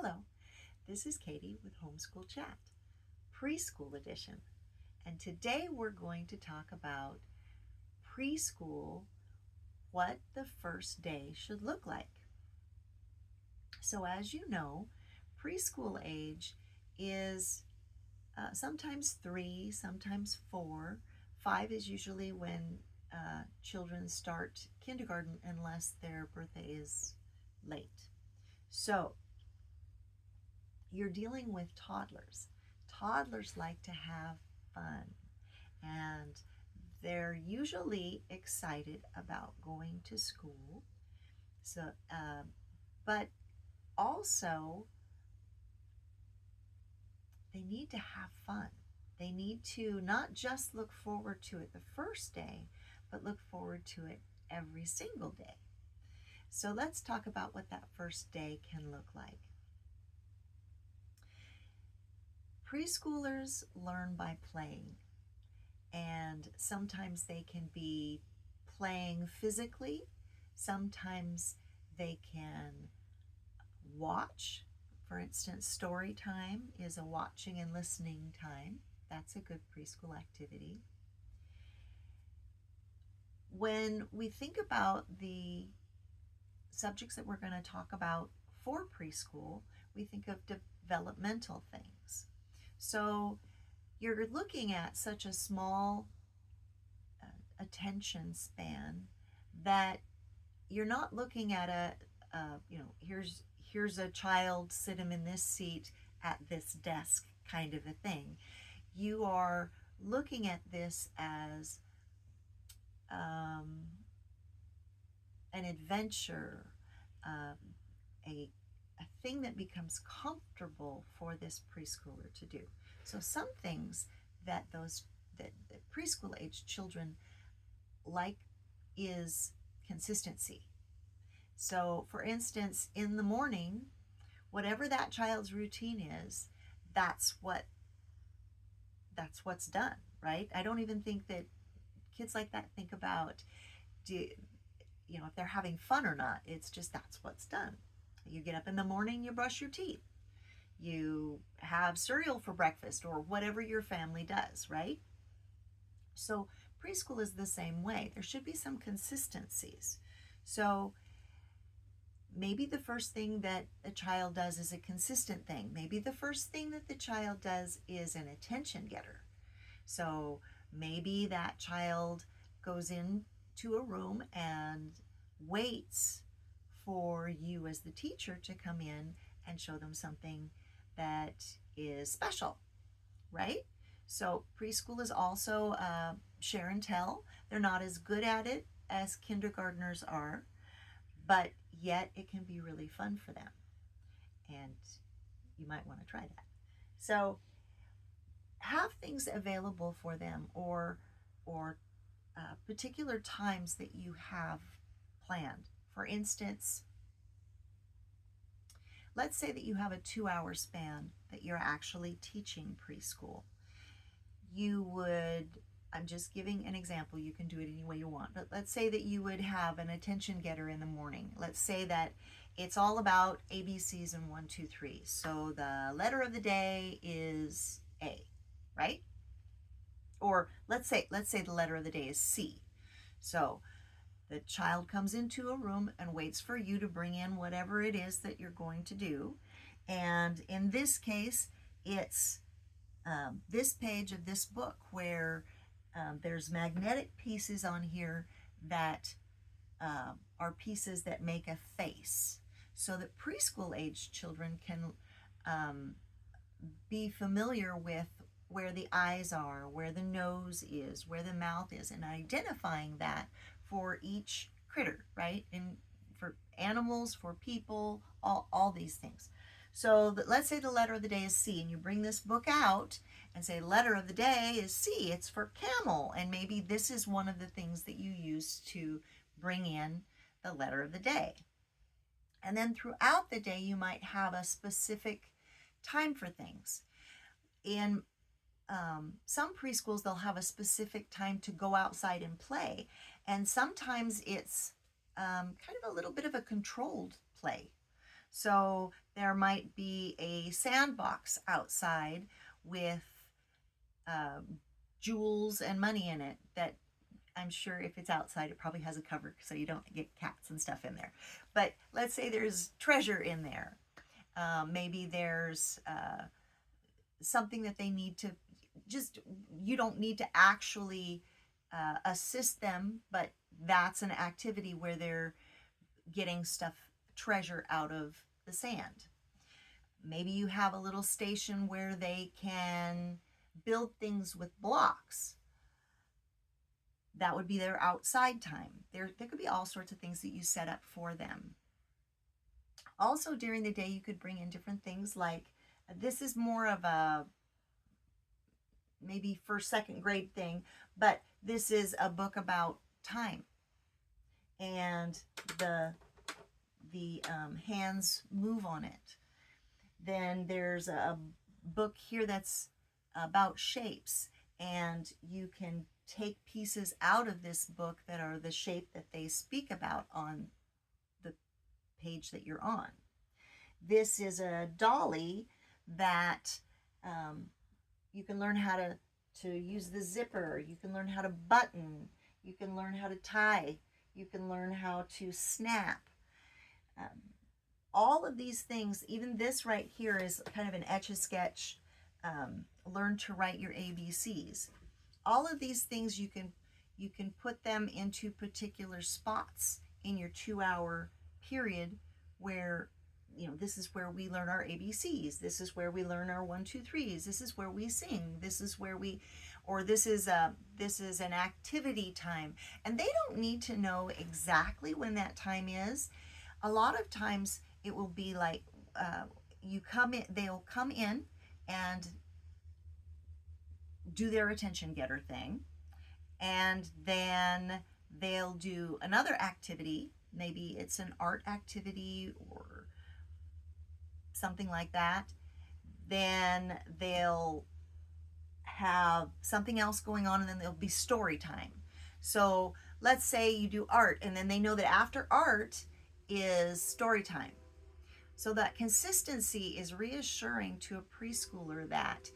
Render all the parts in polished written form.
Hello, this is Katie with Homeschool Chat, Preschool Edition. And today we're going to talk about preschool, what the first day should look like. So, as you know, preschool age is sometimes 3, sometimes 4. 5 is usually when children start kindergarten unless their birthday is late. So, you're dealing with toddlers. Toddlers like to have fun, and they're usually excited about going to school. So, but also they need to have fun. They need to not just look forward to it the first day, but look forward to it every single day. So let's talk about what that first day can look like. Preschoolers learn by playing, and sometimes they can be playing physically, sometimes they can watch. For instance, story time is a watching and listening time. That's a good preschool activity. When we think about the subjects that we're going to talk about for preschool, we think of developmental things. So you're looking at such a small attention span that you're not looking at here's a child, sit him in this seat at this desk kind of a thing. You are looking at this as an adventure, a thing that becomes comfortable for this preschooler to do. So some things that preschool age children like is consistency. So for instance, in the morning, whatever that child's routine is, that's what's done, right? I don't even think that kids like that think about if they're having fun or not. It's just that's what's done. You get up in the morning, you brush your teeth, you have cereal for breakfast, or whatever your family does, right? So preschool is the same way. There should be some consistencies. So maybe the first thing that a child does is a consistent thing. Maybe the first thing that the child does is an attention getter. So maybe that child goes into a room and waits for you as the teacher to come in and show them something that is special, right? So preschool is also share and tell. They're not as good at it as kindergartners are, but yet it can be really fun for them, and you might want to try that. So have things available for them, or particular times that you have planned. For instance, let's say that you have a 2-hour span that you're actually teaching preschool. I'm just giving an example, you can do it any way you want, but let's say that you would have an attention getter in the morning. Let's say that it's all about ABCs and 1, 2, 3. So the letter of the day is A, right? Or let's say the letter of the day is C. So the child comes into a room and waits for you to bring in whatever it is that you're going to do. And in this case, it's this page of this book where there's magnetic pieces on here that are pieces that make a face, so that preschool age children can be familiar with where the eyes are, where the nose is, where the mouth is, and identifying that for each critter, right? And for animals, for people, all these things. So let's say the letter of the day is C, and you bring this book out and say letter of the day is C, it's for camel, and maybe this is one of the things that you use to bring in the letter of the day. And then throughout the day you might have a specific time for things. In some preschools, they'll have a specific time to go outside and play, and sometimes it's kind of a little bit of a controlled play. So There might be a sandbox outside with jewels and money in it that I'm sure if it's outside, it probably has a cover so you don't get cats and stuff in there. But let's say there's treasure in there. Maybe there's something that they need to you don't need to actually assist them, but that's an activity where they're getting treasure out of the sand. Maybe you have a little station where they can build things with blocks. That would be their outside time. There could be all sorts of things that you set up for them. Also, during the day, you could bring in different things like, this is more of a maybe first, second grade thing, but this is a book about time. And the hands move on it. Then there's a book here that's about shapes, and you can take pieces out of this book that are the shape that they speak about on the page that you're on. This is a dolly that you can learn how to use the zipper. You can learn how to button. You can learn how to tie. You can learn how to snap. All of these things, even this right here is kind of an Etch-a-Sketch, learn to write your ABCs. All of these things you can put them into particular spots in your 2-hour period where, this is where we learn our ABCs. This is where we learn our 1, 2, 3s. This is where we sing. This is where this is an activity time. And they don't need to know exactly when that time is. A lot of times it will be like they'll come in and do their attention getter thing, and then they'll do another activity. Maybe it's an art activity or something like that. Then they'll have something else going on, and then there'll be story time. So let's say you do art, and then they know that after art is story time. So that consistency is reassuring to a preschooler that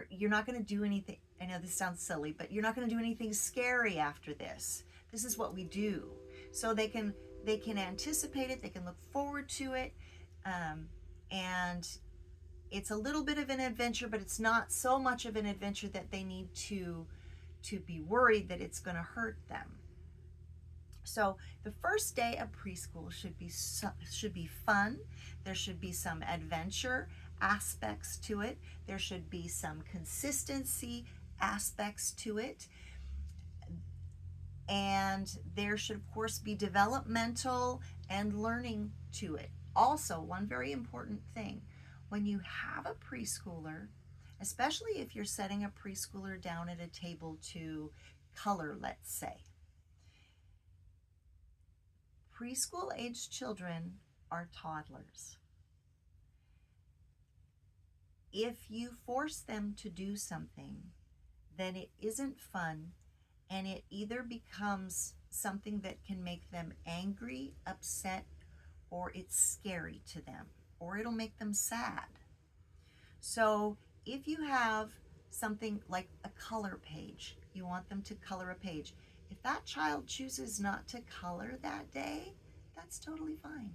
you're not going to do anything. I know this sounds silly, but you're not going to do anything scary after this. This is what we do. So they can anticipate it. They can look forward to it. And it's a little bit of an adventure, but it's not so much of an adventure that they need to be worried that it's going to hurt them. So the first day of preschool should be fun. There should be some adventure aspects to it. There should be some consistency aspects to it. And there should, of course, be developmental and learning to it. Also, one very important thing, when you have a preschooler, especially if you're setting a preschooler down at a table to color, let's say, preschool age children are toddlers. If you force them to do something, then it isn't fun, and it either becomes something that can make them angry, upset, or it's scary to them, or it'll make them sad. So if you have something like a color page, you want them to color a page. If that child chooses not to color that day, that's totally fine.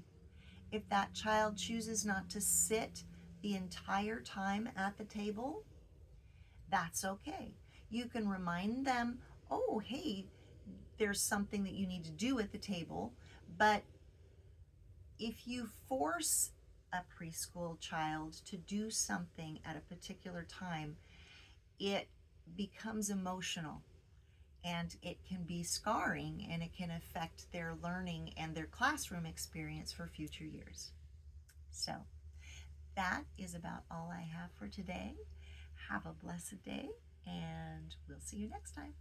If that child chooses not to sit the entire time at the table, that's okay. You can remind them, oh, hey, there's something that you need to do at the table. But if you force a preschool child to do something at a particular time, it becomes emotional, and it can be scarring, and it can affect their learning and their classroom experience for future years. So that is about all I have for today. Have a blessed day, and we'll see you next time.